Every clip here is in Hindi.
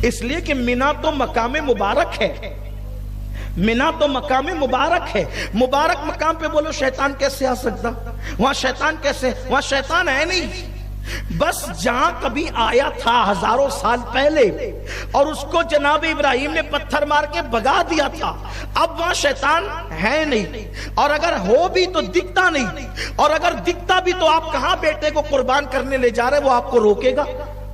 इसलिए कि मिना तो मकाम मुबारक है, मिना तो मकाम मुबारक है। मुबारक मकाम पे बोलो शैतान कैसे आ सकता? वहां शैतान कैसे? वहां शैतान है नहीं। बस जहां कभी आया था हजारों साल पहले और उसको जनाब इब्राहिम ने पत्थर मार के भगा दिया था, अब वहां शैतान है नहीं। और अगर हो भी तो दिखता नहीं, और अगर दिखता भी तो आप कहां बेटे को कुर्बान करने ले जा रहे, वो आपको रोकेगा?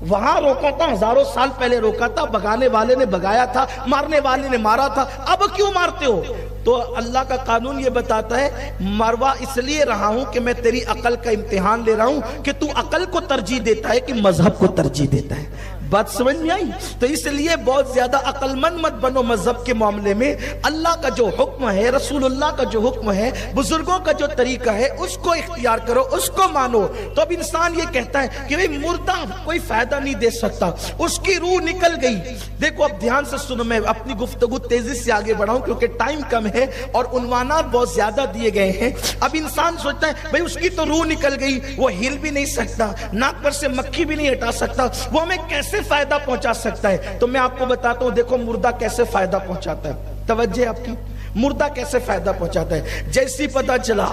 वहां रोका था, हजारों साल पहले रोका था, भगाने वाले ने भगाया था, मारने वाले ने मारा था, अब क्यों मारते हो? तो अल्लाह का कानून ये बताता है, मरवा इसलिए रहा हूं कि मैं तेरी अकल का इम्तिहान ले रहा हूं कि तू अकल को तरजीह देता है कि मजहब को तरजीह देता है। बात समझ में आई? तो इसलिए बहुत ज्यादा अकलमंद मत बनो मजहब के मामले में। अल्लाह का जो हुक्म है, रसूलुल्लाह का जो हुक्म है, बुजुर्गों का जो तरीका है, उसको इख्तियार करो, उसको मानो। तो अब इंसान ये कहता है कि भाई मुर्दा कोई फायदा नहीं दे सकता, उसकी रूह निकल गई। देखो अब ध्यान से सुनो, मैं अपनी गुफ्तगू तेजी से आगे बढ़ाऊं क्योंकि टाइम कम है और उन्वानात बहुत ज्यादा दिए गए हैं। अब इंसान सोचता है भाई उसकी तो रूह निकल गई, वो हिल भी नहीं सकता, नाक पर से मक्खी भी नहीं हटा सकता, वो हमें कैसे फायदा पहुंचा सकता है? तो मैं आपको बताता हूं, देखो मुर्दा कैसे फायदा पहुंचाता है। तवज्जो आपकी, मुर्दा कैसे फायदा पहुंचाता है? जैसी पता चला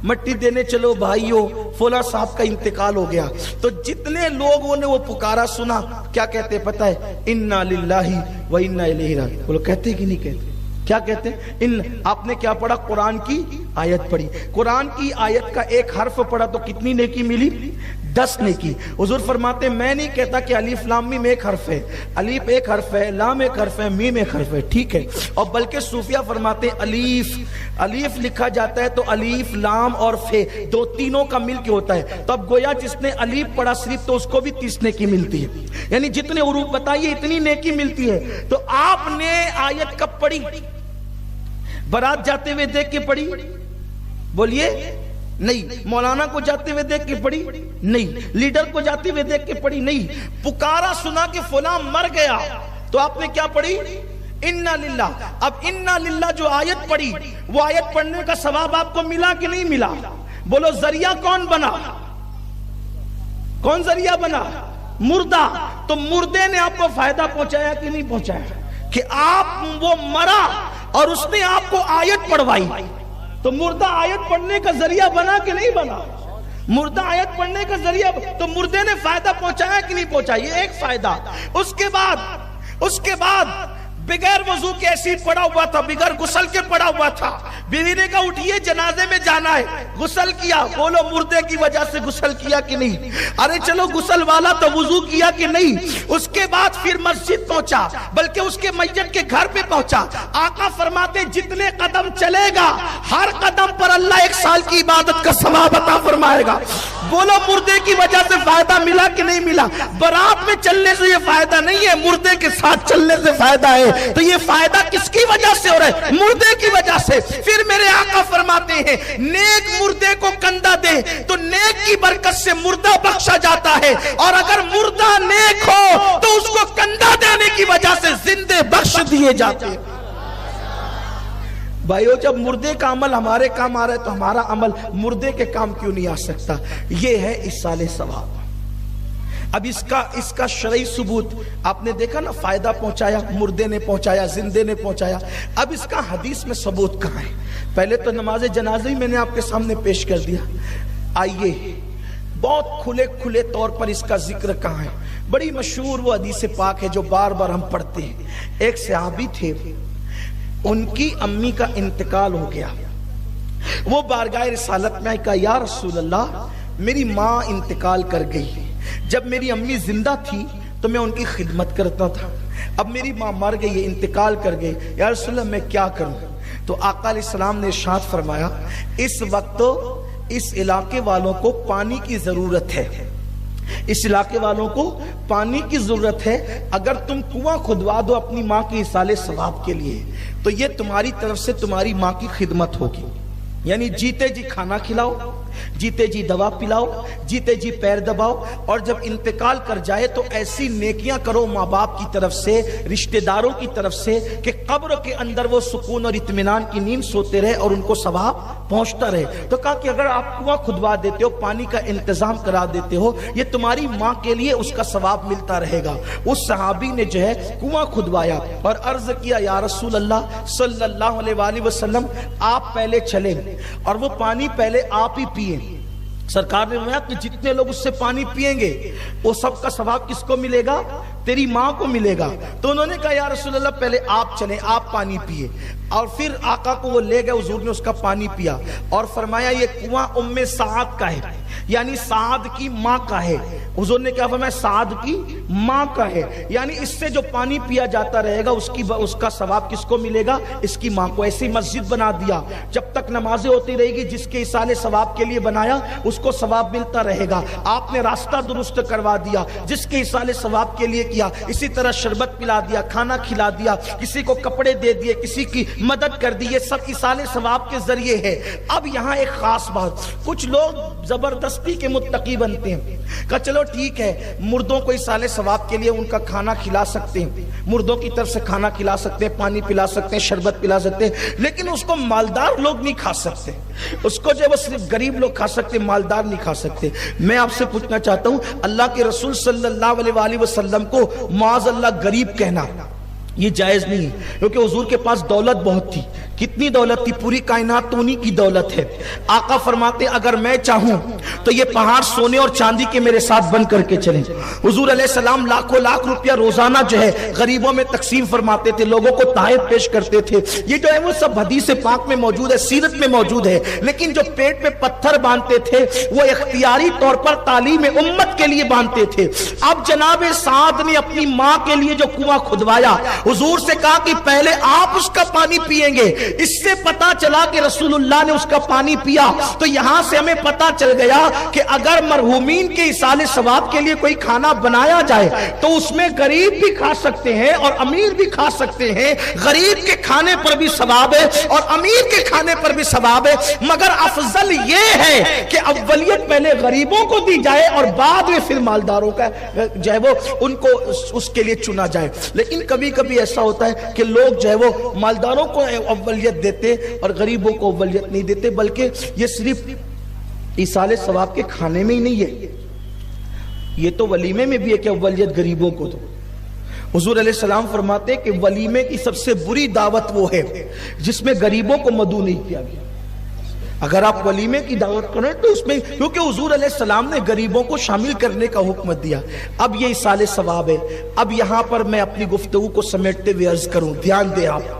मट्टी देने चलो भाइयों, फौला साहब का इंतकाल हो गया, तो जितने लोगों ने वो पुकारा सुना, क्या कहते पता है? इन्ना लिल्लाहि व इन्ना इलैहि राजिऊन। बोलो कहते कि नहीं कहते? क्या कहते हैं? इन आपने क्या पढ़ा? कुरान की आयत पढ़ी। कुरान की आयत का एक हर्फ पढ़ा तो कितनी नेकी मिली? 10 नेकी। हुजूर फरमाते मैं नहीं कहता कि अलीफ लाम मीम एक हर्फ है, अलीफ एक हर्फ है, लाम एक हर्फ है, मीम एक हर्फ है, ठीक है। और बल्कि सूफिया फरमाते अलीफ लिखा जाता है तो अलीफ लाम और फे दो तीनों का मिल के होता है। तो अब गोया जिसने अलीफ पढ़ा सिर्फ तो उसको भी 30 नेकी मिलती है, यानी जितने उरूफ बताइए इतनी नेकी मिलती है। तो आपने आयत कब पढ़ी? बारात जाते हुए देख के पढ़ी? बोलिए नहीं। मौलाना को जाते हुए देख के पढ़ी? नहीं। लीडर को जाते हुए देख के पढ़ी? नहीं। पुकारा सुना कि फुला मर गया तो आपने क्या पढ़ी? इन्ना लिल्लाह। अब इन्ना लिल्लाह जो आयत पढ़ी, वो आयत पढ़ने का सवाब आपको मिला कि नहीं मिला? बोलो जरिया कौन बना? कौन जरिया बना? मुर्दा। तो मुर्दे ने आपको फायदा पहुंचाया कि नहीं पहुंचाया? कि आप वो मरा और उसने आपको आयत पढ़वाई, तो मुर्दा आयत पढ़ने का जरिया बना कि नहीं बना? मुर्दा आयत पढ़ने का जरिया, तो मुर्दे ने फायदा पहुंचाया कि नहीं पहुंचाया? ये एक फायदा। उसके बाद बगैर वजू के ऐसी पड़ा हुआ था, बगैर गुसल के पड़ा हुआ था। बीवी ने कहा उठिए जनाजे में जाना है, गुसल किया। बोलो मुर्दे की वजह से गुसल किया कि नहीं? अरे चलो गुसल वाला तो वजू किया कि नहीं? उसके बाद फिर मस्जिद पहुंचा, बल्कि उसके मैयत के घर पे पहुंचा। आका फरमाते जितने कदम चलेगा हर कदम पर अल्लाह 1 साल की इबादत का सवाब अता फरमाएगा। बोलो मुर्दे की वजह से फायदा मिला कि नहीं मिला? बारात में चलने से ये फायदा नहीं है, मुर्दे के साथ चलने से फायदा है। तो ये फायदा किसकी वजह से हो रहा है? मुर्दे की वजह से। फिर मेरे आका फरमाते हैं नेक मुर्दे को कंधा दे तो नेक की बरकत से मुर्दा बख्शा जाता है, और अगर मुर्दा नेक हो तो उसको कंधा देने की वजह से जिंदे बख्श दिए जाते हैं। भाइयों जब मुर्दे का अमल हमारे काम आ रहा है तो हमारा अमल मुर्दे के काम क्यों नहीं आ सकता? ये है इसाले सवाब। अब इसका शरई सबूत आपने देखा ना, फायदा पहुंचाया, मुर्दे ने पहुंचाया, जिंदे ने पहुंचाया। अब इसका हदीस में सबूत कहां है? पहले तो नमाज जनाजे ही मैंने आपके सामने पेश कर दिया। आइए बहुत खुले तौर पर इसका जिक्र कहां है? बड़ी मशहूर वो हदीस पाक है जो बार बार हम पढ़ते हैं। एक सहाबी थे, उनकी अम्मी का इंतकाल हो गया। वो बारगाह रिसालत में कहा या रसूल अल्लाह मेरी माँ इंतकाल कर गई। जब मेरी अम्मी जिंदा थी तो मैं उनकी खिदमत करता था, अब मेरी माँ मर गई है, इंतकाल कर गई, या रसूल अल्लाह मैं क्या करूं? तो आका अलैहिस्सलाम ने इरशाद फरमाया इस वक्त इस इलाके वालों को पानी की जरूरत है, इस इलाके वालों को पानी की जरूरत है। अगर तुम कुआं खुदवा दो अपनी माँ के इसाले सवाब के लिए तो ये तुम्हारी तरफ से तुम्हारी माँ की खिदमत होगी। यानी जीते जी खाना खिलाओ, जीते जी दवा पिलाओ, जीते जी पैर दबाओ, और जब इंतकाल कर जाए तो ऐसी नेकियां करो माँ बाप की तरफ से, रिश्तेदारों की तरफ से, कि कब्र के अंदर वो सुकून और इत्मीनान की नींद सोते रहे और उनको सवाब पहुंचता रहे। तो कहा कि अगर आप कुआं खुदवा देते हो, पानी का इंतजाम करा देते हो, ये तुम्हारी माँ के लिए उसका सवाब मिलता रहेगा। उस सहाबी ने जो है कुआं खुदवाया और अर्ज किया, या रसूल अल्लाह सल्लल्लाहु अलैहि वसल्लम, आप पहले चले और वो पानी पहले आप ही पिए। सरकार ने बताया कि जितने लोग उससे पानी पिएंगे वो सबका सवाब किसको मिलेगा? तेरी माँ को मिलेगा। तो उन्होंने कहा, या रसूल अल्लाह पहले आप चले, आप पानी पिए। और फिर आका को वो ले गए, हुजूर ने उसका पानी पिया और फरमाया ये कुआं उम्मे साद का है, यानी साद की माँ का है। हुजूर ने क्या फरमाया? साद की माँ का है, यानी इससे जो पानी पिया जाता रहेगा उसका सवाब किसको मिलेगा? इसकी माँ को। ऐसी मस्जिद बना दिया, जब तक नमाजें होती रहेगी जिसके इसाले सवाब के लिए बनाया उसको सवाब मिलता रहेगा। आपने रास्ता दुरुस्त करवा दिया, जिसके इसाले सवाब के लिए किया। इसी तरह शरबत पिला दिया, खाना खिला दिया, किसी को कपड़े दे दिए, किसी की मदद कर दी, ये सब इसाले सवाब के जरिए है। अब यहाँ एक खास बात, कुछ लोग जबरदस्ती के मुत्तकी बनते हैं। कहा चलो ठीक है, मुर्दों को इसाले सवाब के लिए उनका खाना खिला सकते हैं, मुर्दों की तरफ से खाना खिला सकते हैं, पानी पिला सकते हैं, शरबत पिला सकते हैं, लेकिन उसको मालदार लोग नहीं खा सकते। उसको जो है वो सिर्फ गरीब लोग खा सकते, मालदार नहीं खा सकते। मैं आपसे पूछना चाहता हूं, अल्लाह के रसूल सल्लल्लाहु अलैहि वसल्लम को माज़ अल्लाह गरीब कहना ये जायज नहीं है, क्योंकि हुजूर के पास दौलत बहुत थी। कितनी दौलत थी? पूरी कायनात तो उन्हीं की दौलत है। आका फरमाते अगर मैं चाहूं तो ये पहाड़ सोने और चांदी के मेरे साथ बन करके चले। हुजूर अलैहि सलाम लाखों लाख रुपया रोजाना जो है गरीबों में तकसीम फरमाते थे, लोगों को तायब पेश करते थे। ये जो है वो सब हदीस पाक में मौजूद है, सीरत में मौजूद है। लेकिन जो पेट पे पत्थर बांधते थे वो इख्तियारी तौर पर तालीम उम्मत के लिए बांधते थे। अब जनाब साद ने अपनी माँ के लिए जो कुआं खुदवाया, हुजूर से कहा कि पहले आप उसका पानी पिएंगे। इससे पता चला कि रसूलुल्लाह ने उसका पानी पिया। तो यहां से हमें पता चल गया कि अगर मरहूमीन के इसाले सवाब के लिए कोई खाना बनाया जाए तो उसमें गरीब भी खा सकते हैं और अमीर भी खा सकते हैं। गरीब के खाने पर भी सवाब है और अमीर के खाने पर भी सवाब है, मगर अफजल यह है कि अव्वलियत पहले गरीबों को दी जाए और बाद में फिर मालदारों का जो है वो उनको उसके लिए चुना जाए। लेकिन कभी कभी ऐसा होता है कि लोग जो है वो मालदारों को अव्वलियत देते और गरीबों को अव्वलियत नहीं देते, बल्कि ये सिर्फ इसाले सवाब के खाने में ही नहीं है, ये तो वलीमे में भी है कि अव्वलियत गरीबों को दो। हुजूर अलैहि सलाम फरमाते कि वलीमे की सबसे बुरी दावत वो है जिसमें गरीबों को मदू नहीं किया गया। अगर आप वलीमे की दावत करें तो उसमें, क्योंकि हुजूर अलैहि सलाम ने गरीबों को शामिल करने का हुक्म दिया। अब ये इसाले सवाब है। अब यहां पर मैं अपनी गुफ्तगू को समेटते हुए अर्ज करूं, ध्यान दें आप।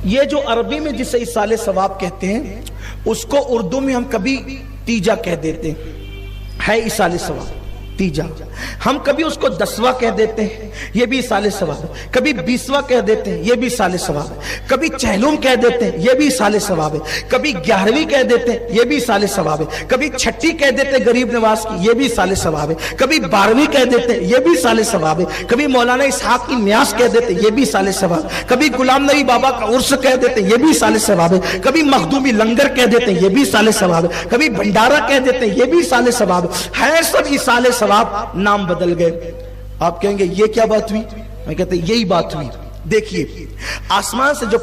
ये जो अरबी में जिसे इसाले सवाब कहते हैं उसको उर्दू में हम कभी तीजा कह देते हैं, इसाले सवाब तीजा। हम कभी उसको 10वां कह देते हैं, ये भी इसाले सवाब है। कभी 20वां कह देते हैं, ये भी इसाले सवाब है। कभी चहलुम कह देते हैं, ये भी इसाले सवाब है। कभी 11वीं कह देते हैं, ये भी इसाले सवाब है। कभी छठी कह देते हैं गरीब नवाज की, ये भी इसाले सवाब है। कभी 12वीं कह देते हैं, ये भी इसाले सवाब है। कभी मौलाना इसहाक की न्यास कह देते हैं, ये भी इसाले सवाब। कभी गुलाम नबी बाबा का उर्स कह देते हैं, ये भी इसाले सवाब है। कभी मखदूमी लंगर कह देते हैं, ये भी इसाले सवाब है। कभी भंडारा कह देते हैं, ये भी इसाले सवाब है। सब इसाले सवाब, नाम बदल गए। आप कहेंगे ये क्या बात हुई? मैं कहते यही बात हुई। देखिए आसमान से जो